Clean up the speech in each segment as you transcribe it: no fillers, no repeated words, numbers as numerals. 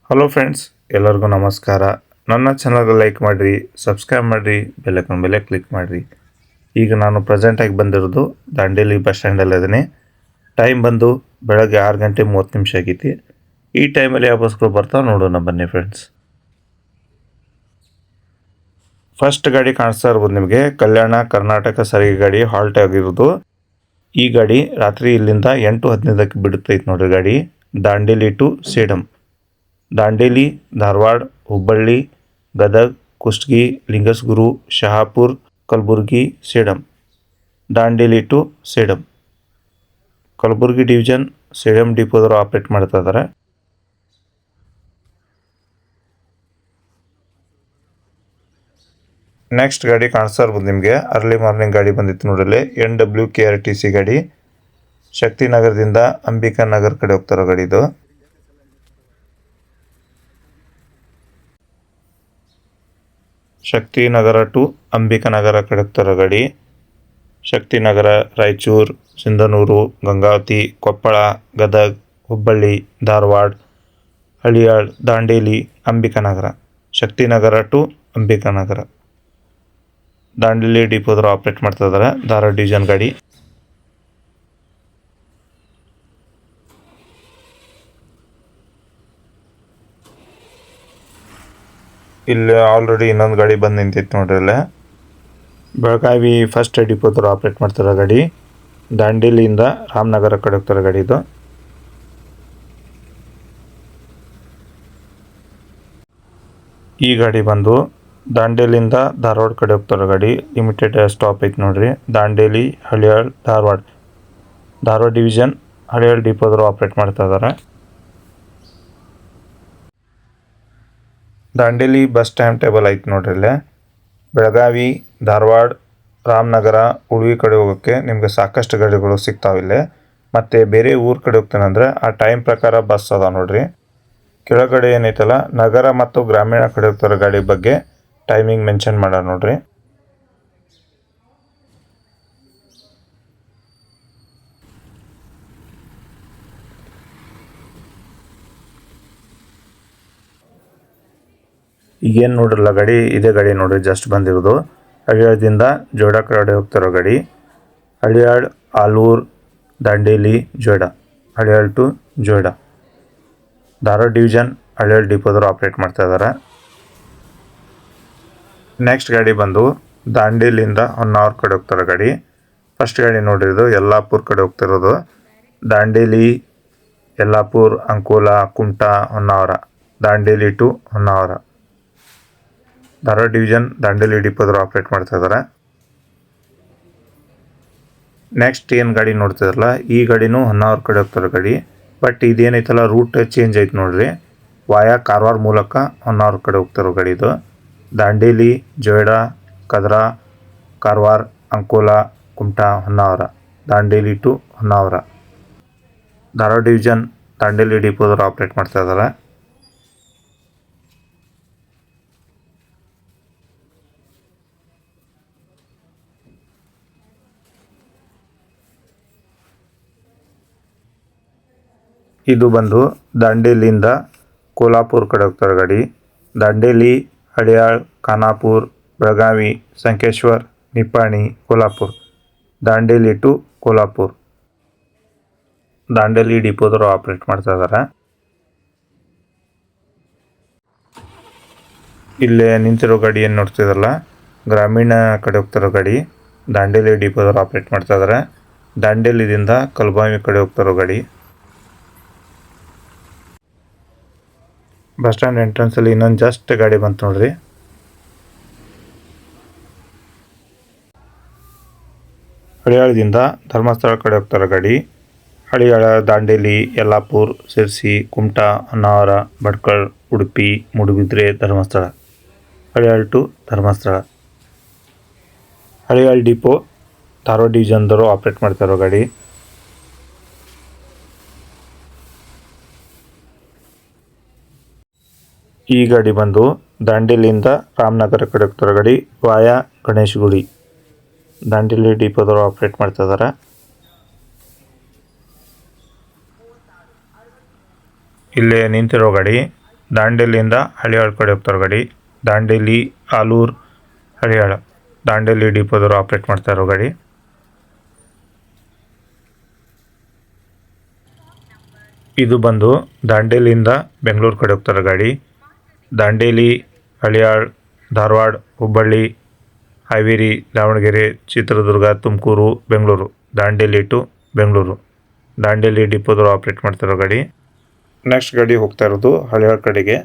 Hello friends, ಎಲ್ಲರಿಗೂ ನಮಸ್ಕಾರ. ನನ್ನ ಚಾನಲ್ಗೆ ಲೈಕ್ ಮಾಡಿರಿ, ಸಬ್ಸ್ಕ್ರೈಬ್ ಮಾಡಿರಿ, ಬೆಲ್ಲೈಕನ್ ಮೇಲೆ ಕ್ಲಿಕ್ ಮಾಡಿರಿ. ಈಗ ನಾನು ಪ್ರೆಸೆಂಟಾಗಿ ಬಂದಿರೋದು ದಾಂಡೇಲಿ ಬಸ್ ಸ್ಟ್ಯಾಂಡಲ್ಲಿದ್ದೀನಿ. ಟೈಮ್ ಬಂದು ಬೆಳಗ್ಗೆ 6:30 ಆಗೈತಿ. ಈ ಟೈಮಲ್ಲಿ ಯಾವ ಬಸ್ಗಳು ಬರ್ತಾವೆ ನೋಡೋಣ ಬನ್ನಿ ಫ್ರೆಂಡ್ಸ್. ಫಸ್ಟ್ ಗಾಡಿ ಕಾಣಿಸ್ತಾ ಇರ್ಬೋದು ನಿಮಗೆ, ಕಲ್ಯಾಣ ಕರ್ನಾಟಕ ಸಾರಿಗೆ ಗಾಡಿ ಹಾಲ್ಟ್ ಆಗಿರೋದು. ಈ ಗಾಡಿ ರಾತ್ರಿ ಇಲ್ಲಿಂದ 8:15 ಬಿಡುತ್ತೈತೆ ನೋಡ್ರಿ ಗಾಡಿ. Dandeli to Sedam, Dandeli, Dharwad, Hubballi, Gadag, Kushtagi, Lingasugur, Shahapur, Kalaburagi, Sedam. Dandeli to Sedam, Kalaburagi division Sedam ಡಿಪೋದವರು ಆಪ್ರೇಟ್ ಮಾಡ್ತಾ ಇದ್ದಾರೆ. ನೆಕ್ಸ್ಟ್ ಗಾಡಿ ಕಾಣಿಸ್ತಾ ಇರ್ಬೋದು ನಿಮಗೆ, ಅರ್ಲಿ ಮಾರ್ನಿಂಗ್ ಗಾಡಿ ಬಂದಿತ್ತು ನೋಡ್ರಲ್ಲಿ, NWKRTC ಗಾಡಿ. ಶಕ್ತಿನಗರದಿಂದ ಅಂಬಿಕಾ ನಗರ್ ಕಡೆ ಹೋಗ್ತಾರೋ ಗಾಡಿ ಇದು. ಶಕ್ತಿನಗರ ಟು ಅಂಬಿಕಾನಗರ ಕಡೆ ಹೋಗ್ತಾರೋ ಗಾಡಿ. ಶಕ್ತಿನಗರ, ರಾಯಚೂರು, ಸಿಂಧನೂರು, ಗಂಗಾವತಿ, ಕೊಪ್ಪಳ, ಗದಗ್, ಹುಬ್ಬಳ್ಳಿ, ಧಾರವಾಡ, ಹಳಿಯಾಳ್, ದಾಂಡೇಲಿ, ಅಂಬಿಕಾನಗರ. ಶಕ್ತಿನಗರ ಟು ಅಂಬಿಕಾನಗರ, ದಾಂಡೇಲಿ ಡಿಪೋದವರು ಆಪ್ರೇಟ್ ಮಾಡ್ತಾ ಇದ್ದಾರೆ. ಧಾರವಾಡ ಡಿವಿಷನ್ ಗಾಡಿ. ಇಲ್ಲಿ ಆಲ್ರೆಡಿ ಇನ್ನೊಂದು ಗಾಡಿ ಬಂದು ನಿಂತಿತ್ತು ನೋಡ್ರಿ. ಅಲ್ಲೇ ಬೆಳಗಾವಿ ಫಸ್ಟ್ ಡಿಪೋದವರು ಆಪ್ರೇಟ್ ಮಾಡ್ತಾರೋ ಗಾಡಿ. ದಾಂಡೇಲಿಯಿಂದ ರಾಮನಗರ ಕಡೆ ಹೋಗ್ತಾರೋ ಗಾಡಿ ಇದು. ಈ ಗಾಡಿ ಬಂದು ದಾಂಡೇಲಿಯಿಂದ ಧಾರವಾಡ ಕಡೆ ಹೋಗ್ತಾರೋ ಗಾಡಿ. ಲಿಮಿಟೆಡ್ ಸ್ಟಾಪ್ ಐತೆ ನೋಡ್ರಿ. ದಾಂಡೇಲಿ, ಹಳಿಯಾಳ್, ಧಾರವಾಡ. ಧಾರವಾಡ ಡಿವಿಷನ್ ಹಳಿಯಾಳ್ ಡಿಪೋದವರು ಆಪ್ರೇಟ್ ಮಾಡ್ತಾ ಇದ್ದಾರೆ. ದಾಂಡೇಲಿ ಬಸ್ ಟೈಮ್ ಟೇಬಲ್ ಐತೆ ನೋಡ್ರಿ. ಇಲ್ಲೇ ಬೆಳಗಾವಿ, ಧಾರವಾಡ, ರಾಮನಗರ, ಉಡುಪಿ ಕಡೆ ಹೋಗೋಕ್ಕೆ ನಿಮ್ಗೆ ಸಾಕಷ್ಟು ಗಾಡಿಗಳು ಸಿಗ್ತಾವಿಲ್ಲೇ. ಮತ್ತು ಬೇರೆ ಊರ ಕಡೆ ಹೋಗ್ತಾನಂದ್ರೆ ಆ ಟೈಮ್ ಪ್ರಕಾರ ಬಸ್ ಅದಾವ ನೋಡ್ರಿ. ಕೆಳಗಡೆ ಏನೈತಲ್ಲ, ನಗರ ಮತ್ತು ಗ್ರಾಮೀಣ ಕಡೆ ಹೋಗ್ತಾರೋ ಗಾಡಿ ಬಗ್ಗೆ ಟೈಮಿಂಗ್ ಮೆನ್ಷನ್ ಮಾಡ್ಯಾರ ನೋಡ್ರಿ. ಈಗೇನು ನೋಡ್ರಲ್ಲ ಗಾಡಿ, ಇದೇ ಗಾಡಿ ನೋಡ್ರಿ ಜಸ್ಟ್ ಬಂದಿರೋದು. ಹಳಿಯಾಳದಿಂದ ಜೋಯ್ಡಾ ಕಡೆ ಹೋಗ್ತಾರೋ ಗಾಡಿ. ಹಳಿಯಾಳ್, ಆಲೂರು, ದಾಂಡೇಲಿ, ಜೋಯ್ಡಾ. ಹಳಿಯಾಳ್ ಟು ಜೋಯ್ಡಾ, ಧಾರವಾಡ ಡಿವಿಷನ್ ಹಳಿಯಾಳ್ ಡಿಪೋದವರು ಆಪ್ರೇಟ್ ಮಾಡ್ತಾ ಇದ್ದಾರೆ. ನೆಕ್ಸ್ಟ್ ಗಾಡಿ ಬಂದು ದಾಂಡೇಲಿಯಿಂದ ಹೊನ್ನಾವರ ಕಡೆ ಹೋಗ್ತಾರೋ ಗಾಡಿ. ಫಸ್ಟ್ ಗಾಡಿ ನೋಡಿರೋದು ಯಲ್ಲಾಪುರ ಕಡೆ ಹೋಗ್ತಿರೋದು. ದಾಂಡೇಲಿ, ಯಲ್ಲಾಪುರ, ಅಂಕೋಲಾ, ಕುಮಟಾ, ಹೊನ್ನಾವರ. ದಾಂಡೇಲಿ ಟು ಹೊನ್ನಾವರ, ಧಾರವಾಡ ಡಿವಿಷನ್ ದಾಂಡೇಲಿ ಡಿಪೋದವರು ಆಪ್ರೇಟ್ ಮಾಡ್ತಾ ಇದ್ದಾರೆ. ನೆಕ್ಸ್ಟ್ ಏನು ಗಾಡಿ ನೋಡ್ತಿದ್ರಲ್ಲ, ಈ ಗಾಡಿನೂ ಹೊನ್ನಾವರ ಕಡೆ ಹೋಗ್ತಾರೋ ಗಾಡಿ. ಬಟ್ ಇದೇನೈತಲ್ಲ ರೂಟ್ ಚೇಂಜ್ ಐತೆ ನೋಡ್ರಿ. ವಾಯಾ ಕಾರವಾರ ಮೂಲಕ ಹೊನ್ನಾವರ ಕಡೆ ಹೋಗ್ತಾರೋ ಗಾಡಿ ಇದು. ದಾಂಡೇಲಿ, ಜೋಯ್ಡಾ, ಕದ್ರಾ, ಕಾರವಾರ, ಅಂಕೋಲಾ, ಕುಮಟಾ, ಹೊನ್ನಾವರ. ದಾಂಡೇಲಿ ಟು ಹೊನ್ನಾವರ, ಧಾರವಾಡ ಡಿವಿಷನ್ ದಾಂಡೇಲಿ ಡಿಪೋದವರು ಆಪ್ರೇಟ್ ಮಾಡ್ತಾ ಇದ್ದಾರೆ. ಇದು ಬಂದು ದಾಂಡೇಲಿಯಿಂದ ಕೋಲ್ಹಾಪುರ ಕಡೆ ಹೋಗ್ತಾರೋ ಗಾಡಿ. ದಾಂಡೇಲಿ, ಹಳಿಯಾಳ್, ಖಾನಾಪುರ, ಬೆಳಗಾವಿ, ಸಂಕೇಶ್ವರ್, ನಿಪ್ಪಾಣಿ, ಕೋಲ್ಹಾಪುರ. ದಾಂಡೇಲಿ ಟು ಕೋಲ್ಹಾಪುರ, ದಾಂಡೇಲಿ ಡಿಪೋದವರು ಆಪ್ರೇಟ್ ಮಾಡ್ತಾ ಇದ್ದಾರೆ. ಇಲ್ಲೇ ನಿಂತಿರೋ ಗಾಡಿ ಏನು ನೋಡ್ತಿದ್ರಲ್ಲ, ಗ್ರಾಮೀಣ ಕಡೆ ಹೋಗ್ತಾರೋ ಗಾಡಿ. ದಾಂಡೇಲಿ ಡಿಪೋದವರು ಆಪ್ರೇಟ್ ಮಾಡ್ತಾ ಇದ್ದಾರೆ. ದಾಂಡೇಲಿದಿಂದ ಕಲಬಾವಿ ಕಡೆ ಹೋಗ್ತಾರೋ ಗಾಡಿ. ಬಸ್ ಸ್ಟ್ಯಾಂಡ್ ಎಂಟ್ರೆನ್ಸಲ್ಲಿ ಇನ್ನೊಂದು ಜಸ್ಟ್ ಗಾಡಿ ಬಂತು ನೋಡ್ರಿ. ಹಳಿಯಾಳದಿಂದ ಧರ್ಮಸ್ಥಳ ಕಡೆ ಹೋಗ್ತಾರೋ ಗಾಡಿ. ಹಳಿಯಾಳ, ದಾಂಡೇಲಿ, ಯಲ್ಲಾಪುರ, ಸಿರ್ಸಿ, ಕುಮಟಾ, ಹೊನ್ನಾವರ, ಭಟ್ಕಳ, ಉಡುಪಿ, ಮೂಡುಬಿದ್ರೆ, ಧರ್ಮಸ್ಥಳ. ಹಳಿಯಾಳ್ ಟು ಧರ್ಮಸ್ಥಳ, ಹಳಿಯಾಳ್ ಡಿಪೋ ಧಾರವಾಡ ಡಿವಿಷನ್ದವರು ಆಪ್ರೇಟ್ ಮಾಡ್ತಾರೋ ಗಾಡಿ. ಈ ಗಾಡಿ ಬಂದು ದಾಂಡೇಲಿಯಿಂದ ರಾಮನಗರ ಕಡೆ ಹೋಗ್ತಾರೋ ಗಾಡಿ. ವಾಯಾ ಗಣೇಶಗುಡಿ, ದಾಂಡೇಲಿ ಡಿಪೋದವರು ಆಪ್ರೇಟ್ ಮಾಡ್ತಾ ಇದ್ದಾರೆ. ಇಲ್ಲೇ ನಿಂತಿರೋ ಗಾಡಿ ದಾಂಡೇಲಿಯಿಂದ ಹಳಿಯಾಳ ಕಡೆ ಹೋಗ್ತಾರೆ ಗಾಡಿ. ದಾಂಡೇಲಿ, ಆಲೂರು, ಹಳಿಯಾಳ, ದಾಂಡೇಲಿ ಡಿಪೋದವರು ಆಪ್ರೇಟ್ ಮಾಡ್ತಾ ಇರೋ ಗಾಡಿ. ಇದು ಬಂದು ದಾಂಡೇಲಿಯಿಂದ ಬೆಂಗಳೂರು ಕಡೆ ಹೋಗ್ತಾರೆ ಗಾಡಿ. ದಾಂಡೇಲಿ, ಹಳಿಯಾಳ, ಧಾರವಾಡ, ಹುಬ್ಬಳ್ಳಿ, ಹಾವೇರಿ, ದಾವಣಗೆರೆ, ಚಿತ್ರದುರ್ಗ, ತುಮಕೂರು, ಬೆಂಗಳೂರು, ದಾಂಡೇಲಿ ಟು ಬೆಂಗಳೂರು, ದಾಂಡೇಲಿ ಡಿಪೋದವರು ಆಪ್ರೇಟ್ ಮಾಡ್ತಿರೋ ಗಾಡಿ. ನೆಕ್ಸ್ಟ್ ಗಾಡಿ ಹೋಗ್ತಾ ಇರೋದು ಹಳಿಯಾಳ ಕಡೆಗೆ.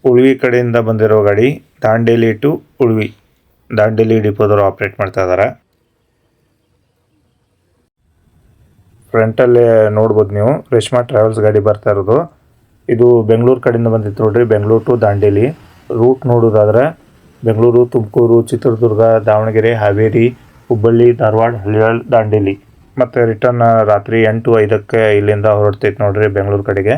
ಉಳ್ವಿ ಕಡೆಯಿಂದ ಬಂದಿರೋ ಗಾಡಿ ದಾಂಡೇಲಿ ಟು ಉಳ್ವಿ, ದಾಂಡೇಲಿ ಡಿಪೋದವರು ಆಪ್ರೇಟ್ ಮಾಡ್ತಾ ಇದ್ದಾರೆ. ಫ್ರಂಟಲ್ಲೇ ನೋಡ್ಬೋದು ನೀವು ರೇಷ್ಮಾ ಟ್ರಾವೆಲ್ಸ್ ಗಾಡಿ ಬರ್ತಾ ಇರೋದು. ಇದು ಬೆಂಗಳೂರು ಕಡೆಯಿಂದ ಬಂದಿತ್ತು ನೋಡ್ರಿ, ಬೆಂಗಳೂರು ಟು ದಾಂಡೇಲಿ. ರೂಟ್ ನೋಡೋದಾದ್ರೆ ಬೆಂಗಳೂರು, ತುಮಕೂರು, ಚಿತ್ರದುರ್ಗ, ದಾವಣಗೆರೆ, ಹಾವೇರಿ, ಹುಬ್ಬಳ್ಳಿ, ಧಾರವಾಡ, ಹಳಿಯಾಳ, ದಾಂಡೇಲಿ. ಮತ್ತು ರಿಟರ್ನ್ ರಾತ್ರಿ 8:05 ಇಲ್ಲಿಂದ ಹೊರಡ್ತೈತೆ ನೋಡ್ರಿ ಬೆಂಗಳೂರು ಕಡೆಗೆ.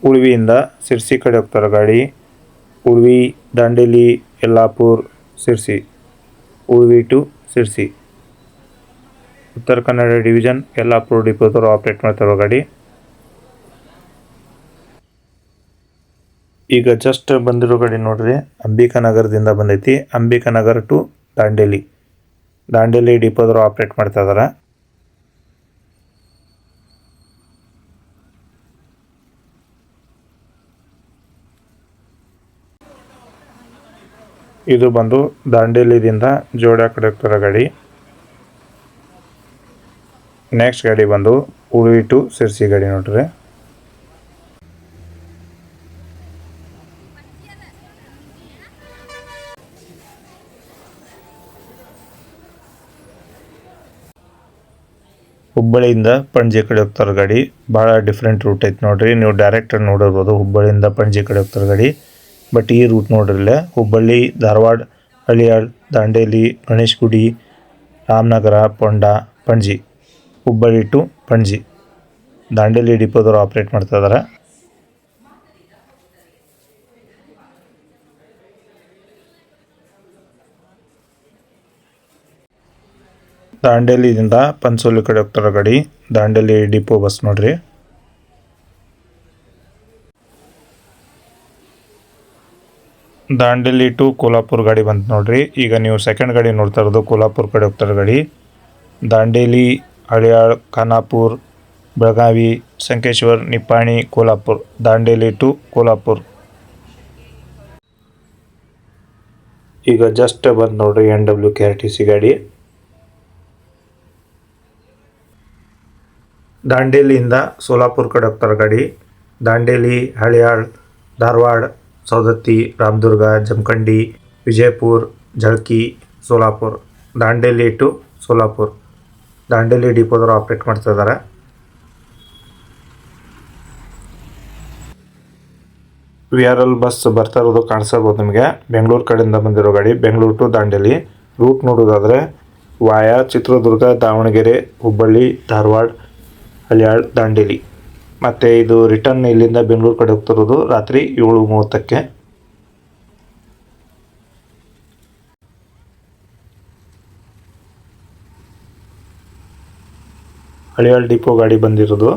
ಉಳ್ವಿಯಿಂದ ಸಿರ್ಸಿ ಕಡೆ ಹೋಗ್ತಾರೆ ಗಾಡಿ. Ulvi, Dandeli, Yellapur, Sirsi, Ulvi to Sirsi, Uttara Kannada division Yellapur ಡಿಪೋದವರು operate ಮಾಡ್ತಾರೋ ಗಾಡಿ. ಈಗ ಜಸ್ಟ್ ಬಂದಿರೋ ಗಾಡಿ ನೋಡ್ರಿ, ಅಂಬಿಕಾನಗರದಿಂದ ಬಂದೈತಿ. ಅಂಬಿಕಾನಗರ ಟು ದಾಂಡೇಲಿ, ದಾಂಡೇಲಿ ಡಿಪೋದವರು ಆಪ್ರೇಟ್ ಮಾಡ್ತಾ ಇದಾರೆ. ಇದು ಬಂದು ದಾಂಡೇಲಿದಿಂದ ಜೋಡ ಕಡೆ ಹೋಗ್ತಾರ ಗಾಡಿ. ನೆಕ್ಸ್ಟ್ ಗಾಡಿ ಬಂದು ಉಳ್ವಿ ಟು ಸಿರ್ಸಿ ಗಾಡಿ ನೋಡ್ರಿ. ಹುಬ್ಬಳ್ಳಿಯಿಂದ ಪಣಜಿ ಕಡೆ ಹೋಗ್ತಾರೆ ಗಾಡಿ. ಭಾಳ ಡಿಫ್ರೆಂಟ್ ರೂಟ್ ಐತೆ ನೋಡ್ರಿ, ನೀವು ಡೈರೆಕ್ಟ್ ನೋಡಿರ್ಬೋದು ಹುಬ್ಬಳ್ಳಿಯಿಂದ ಪಣಜಿ ಕಡೆ ಹೋಗ್ತಾರೆ ಗಾಡಿ. ಬಟ್ ಈ ರೂಟ್ ನೋಡ್ರಿಲ್ಲ, ಹುಬ್ಬಳ್ಳಿ, ಧಾರವಾಡ, ಹಳಿಯಾಳ, ದಾಂಡೇಲಿ, ಗಣೇಶ್ ಗುಡಿ, ರಾಮನಗರ, ಪೊಂಡ, ಪಣಜಿ, ಹುಬ್ಬಳ್ಳಿ ಟು ಪಣಜಿ, ದಾಂಡೇಲಿ ಡಿಪೋದವರು ಆಪ್ರೇಟ್ ಮಾಡ್ತಾ ಇದ್ದಾರೆ. ದಾಂಡೇಲಿಯಿಂದ ಪನ್ಸೋಲಿ ಕಡೆ ಹೋಗ್ತಾರ ಗಾಡಿ. ದಾಂಡೇಲಿ ಡಿಪೋ ಬಸ್ ನೋಡ್ರಿ. ದಾಂಡೇಲಿ ಟು ಕೋಲ್ಹಾಪುರ ಗಾಡಿ ಬಂತು ನೋಡ್ರಿ. ಈಗ ನೀವು ಸೆಕೆಂಡ್ ಗಾಡಿ ನೋಡ್ತಾ ಇರೋದು ಕೋಲ್ಹಾಪುರ ಕಡೆ ಹೋಗ್ತಾರ ಗಾಡಿ. ದಾಂಡೇಲಿ, ಹಳಿಯಾಳ, ಖಾನಾಪುರ, ಬೆಳಗಾವಿ, ಸಂಕೇಶ್ವರ, ನಿಪ್ಪಾಣಿ, ಕೋಲ್ಹಾಪುರ, ದಾಂಡೇಲಿ ಟು ಕೋಲ್ಹಾಪುರ. ಈಗ ಜಸ್ಟ್ ಬಂದು ನೋಡ್ರಿ NWKRTC ಗಾಡಿ. ದಾಂಡೇಲಿಯಿಂದ ಸೋಲಾಪುರ ಕಡೆ ಹೋಗ್ತಾರೆ ಗಾಡಿ. ದಾಂಡೇಲಿ, ಹಳಿಯಾಳ, ಧಾರವಾಡ, ಸೌದತ್ತಿ, ರಾಮದುರ್ಗ, ಜಮಖಂಡಿ, ವಿಜಯಪುರ, ಜಳಕಿ, ಸೋಲಾಪುರ, ದಾಂಡೇಲಿ ಟು ಸೋಲಾಪುರ, ದಾಂಡೇಲಿ ಡಿಪೋದವರು ಆಪ್ರೇಟ್ ಮಾಡ್ತಾ ಇದ್ದಾರೆ. VRL ಬಸ್ ಬರ್ತಾ ಇರೋದು ಕಾಣಿಸ್ಬೋದು ನಿಮಗೆ. ಬೆಂಗಳೂರು ಕಡೆಯಿಂದ ಬಂದಿರೋ ಗಾಡಿ, ಬೆಂಗಳೂರು ಟು ದಾಂಡೇಲಿ. ರೂಟ್ ನೋಡೋದಾದರೆ ವಾಯಾ ಚಿತ್ರದುರ್ಗ, ದಾವಣಗೆರೆ, ಹುಬ್ಬಳ್ಳಿ, ಧಾರವಾಡ, ಹಳಿಯಾಳ, ದಾಂಡೇಲಿ. ಮತ್ತು ಇದು ರಿಟರ್ನ್ ಇಲ್ಲಿಂದ ಬೆಂಗಳೂರು ಕಡೆ ಹೋಗ್ತಿರೋದು ರಾತ್ರಿ 7:30ಕ್ಕೆ. ಹಳಿಯಾಳ ಡಿಪೋ ಗಾಡಿ ಬಂದಿರೋದು.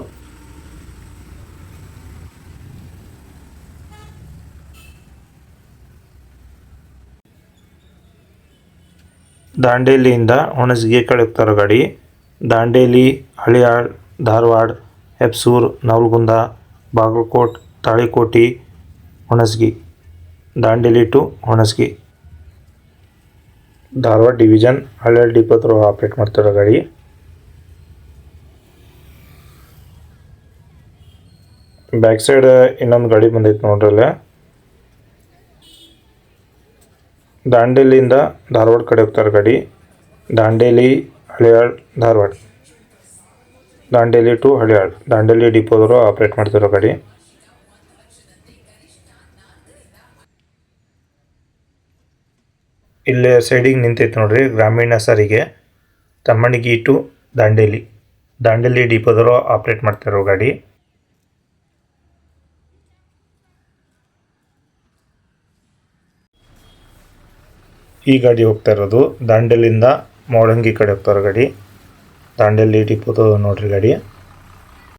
ದಾಂಡೇಲಿಯಿಂದ ಹುಣಸಗಿ ಕಡೆ ಹೋಗ್ತಾರೋ ಗಾಡಿ. ದಾಂಡೇಲಿ, ಹಳಿಯಾಳ, ಧಾರವಾಡ, ಹೆಬ್ಸೂರು, ನವಲಗುಂದ, ಬಾಗಲಕೋಟ್, ತಾಳಿಕೋಟಿ, ಹುಣಸಗಿ, ದಾಂಡೇಲಿ ಟು ಹುಣಸಗಿ, ಧಾರವಾಡ ಡಿವಿಷನ್ ಹಳಿಯಾಳ ಡಿಪೋದವರು ಆಪ್ರೇಟ್ ಮಾಡ್ತಿರೋ ಗಾಡಿ. ಬ್ಯಾಕ್ ಸೈಡ್ ಇನ್ನೊಂದು ಗಾಡಿ ಬಂದೈತೆ ನೋಡ್ರಲ್ಲ. ದಾಂಡೇಲಿಯಿಂದ ಧಾರವಾಡ ಕಡೆ ಹೋಗ್ತಾರೆ ಗಾಡಿ. ದಾಂಡೇಲಿ, ಹಳಿಯಾಳ, ಧಾರವಾಡ, ದಾಂಡೇಲಿ ಟು ಹಳಿಯಾಳ, ದಾಂಡೇಲಿ ಡಿಪೋದವರು ಆಪ್ರೇಟ್ ಮಾಡ್ತಿರೋ ಗಾಡಿ. ಇಲ್ಲೇ ಸೈಡಿಗೆ ನಿಂತೈತೆ ನೋಡ್ರಿ ಗ್ರಾಮೀಣ ಸಾರಿಗೆ, ತಮ್ಮಣಿಗಿ ಟು ದಾಂಡೇಲಿ, ದಾಂಡೇಲಿ ಡಿಪೋದವರು ಆಪ್ರೇಟ್ ಮಾಡ್ತಿರೋ ಗಾಡಿ. ಈ ಗಾಡಿ ಹೋಗ್ತಾ ಇರೋದು ದಾಂಡೇಲಿಂದ ಮೌಳಂಗಿ ಕಡೆ ಹೋಗ್ತಾರೋ ಗಾಡಿ. ದಾಂಡೇಲಿ ಡಿಪೋದು ನೋಡ್ರಿ ಗಾಡಿ.